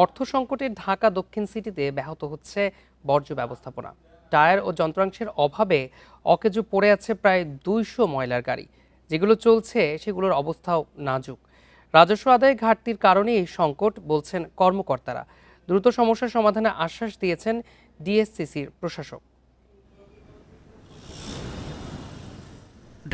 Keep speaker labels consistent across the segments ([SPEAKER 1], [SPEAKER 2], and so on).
[SPEAKER 1] অর্থ সংকটে ঢাকা দক্ষিণ সিটিতে ব্যাহত হচ্ছে বর্জ্য ব্যবস্থাপনা। টায়ার ও যন্ত্রাংশের অভাবে অকেজো পড়ে আছে প্রায় ২০০ ময়লার গাড়ি। যেগুলো চলছে সেগুলোর অবস্থাও নাজুক। রাজস্ব আদায় ঘাটতির কারণে এই সংকট বলছেন কর্মকর্তারা। দ্রুত সমস্যার সমাধানে আশ্বাস দিয়েছেন ডিএসসিসির প্রশাসক।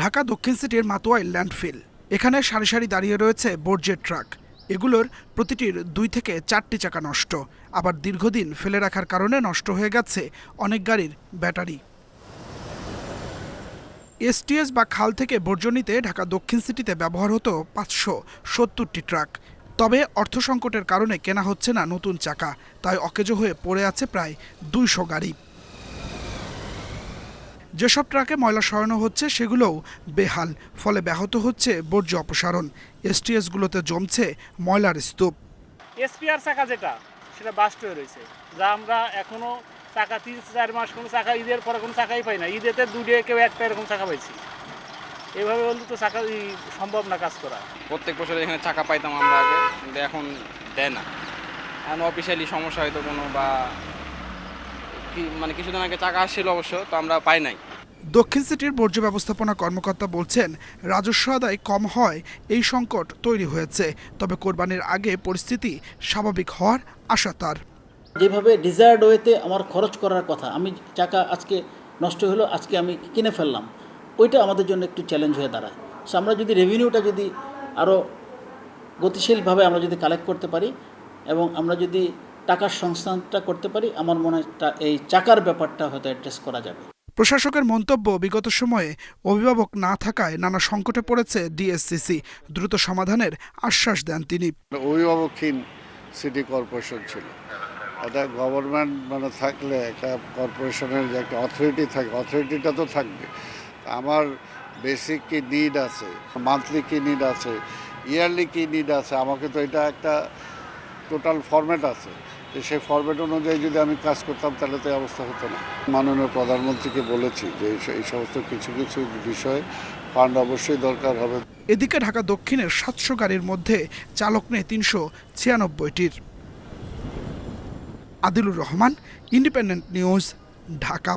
[SPEAKER 2] ঢাকা দক্ষিণ সিটির মাতোয়াইল ল্যান্ডফিল। এখানে সারি সারি দাঁড়িয়ে রয়েছে বর্জ্যের ট্রাক। এগুলোর প্রতিটির ২ থেকে ৪টি চাকা নষ্ট। আবার দীর্ঘদিন ফেলে রাখার কারণে নষ্ট হয়ে গেছে অনেক গাড়ির ব্যাটারি। এসটিএস বা খাল থেকে বর্জ্য নিতে ঢাকা দক্ষিণ সিটিতে ব্যবহার হতো ৫৭০টি ট্রাক। তবে অর্থ সংকটের কারণে কেনা হচ্ছে না নতুন চাকা, তাই অকেজো হয়ে পড়ে আছে প্রায় ২০০ গাড়ি। যেসব ট্রাকে ময়লা সরানো হচ্ছে সেগুলোও বেহাল, ফলে ব্যাহত হচ্ছে বর্জ্য অপসারণ। এসটিএসগুলোতে জমছে ময়লার স্তূপ।
[SPEAKER 3] এসপিআর চাকা যেটা সেটা বাস্ট হয়ে রয়েছে, যা আমরা এখনো চাকা ৩-৪ মাস কোনো চাকা, ঈদের পরে কোনো চাকাই পাই না। ঈদেতে দুটো কেউ একটা এরকম চাকা পাইছি। এভাবে বলতে তো চাকা সম্ভব না কাজ করা।
[SPEAKER 4] প্রত্যেক বছর এখানে চাকা পাইতাম আমরা আগে, কিন্তু এখন দেয় না। এখন অফিসিয়ালি সমস্যা হয়তো কোনো, বা কিছুদিন আগে চাকা আসছিল অবশ্য, তো আমরা পাই নাই।
[SPEAKER 2] দক্ষিণ সিটির বর্জ্য ব্যবস্থাপনা কর্মকর্তা বলছেন, রাজস্ব আদায় কম হয় এই সংকট তৈরি হয়েছে। তবে কোরবানির আগে পরিস্থিতি স্বাভাবিক হওয়ার আশা তার।
[SPEAKER 5] যেভাবে ডিজায়ার্ড ওয়েতে আমার খরচ করার কথা, আমি চাকা আজকে নষ্ট হলো, আজকে আমি কিনে ফেললাম, ওইটা আমাদের জন্য একটু চ্যালেঞ্জ হয়ে দাঁড়ায়। সো আমরা যদি রেভিনিউটা যদি আরও গতিশীলভাবে আমরা যদি কালেক্ট করতে পারি এবং আমরা যদি টাকার সংস্থানটা করতে পারি, আমার মনে হয় এই চাকার ব্যাপারটা হয়তো অ্যাড্রেস করা যাবে।
[SPEAKER 2] প্রশাসকের মন্তব্য, বিগত সময়ে অভিভাবক না থাকায় নানা সংকটে পড়েছে ডিএসসিসি। দ্রুত সমাধানের আশ্বাস দেন তিনি।
[SPEAKER 6] অভিভাবকহীন সিটি কর্পোরেশন ছিল। এটা গভর্নমেন্ট থাকলে একটা কর্পোরেশনের যে একটা অথরিটি থাকে, অথরিটিটা তো থাকবে। আমার বেসিক কি নিড আছে, মান্থলি কি নিড আছে, ইয়ারলি কি নিড আছে, আমাকে তো এটা একটা টোটাল ফরম্যাট আছে। সেই ফরম্যাট অনুযায়ী যদি আমি কাজ করতাম তাহলে তো এই অবস্থা হতো না। মাননীয় প্রধানমন্ত্রীকে বলেছি যে এই সমস্ত কিছু কিছু বিষয়ে ফান্ড অবশ্যই দরকার হবে।
[SPEAKER 2] এদিকে ঢাকা দক্ষিণের ৭০০ গাড়ির মধ্যে চালক নেই ৩৯৬টির। Adilur Rahman, independent news, Dhaka.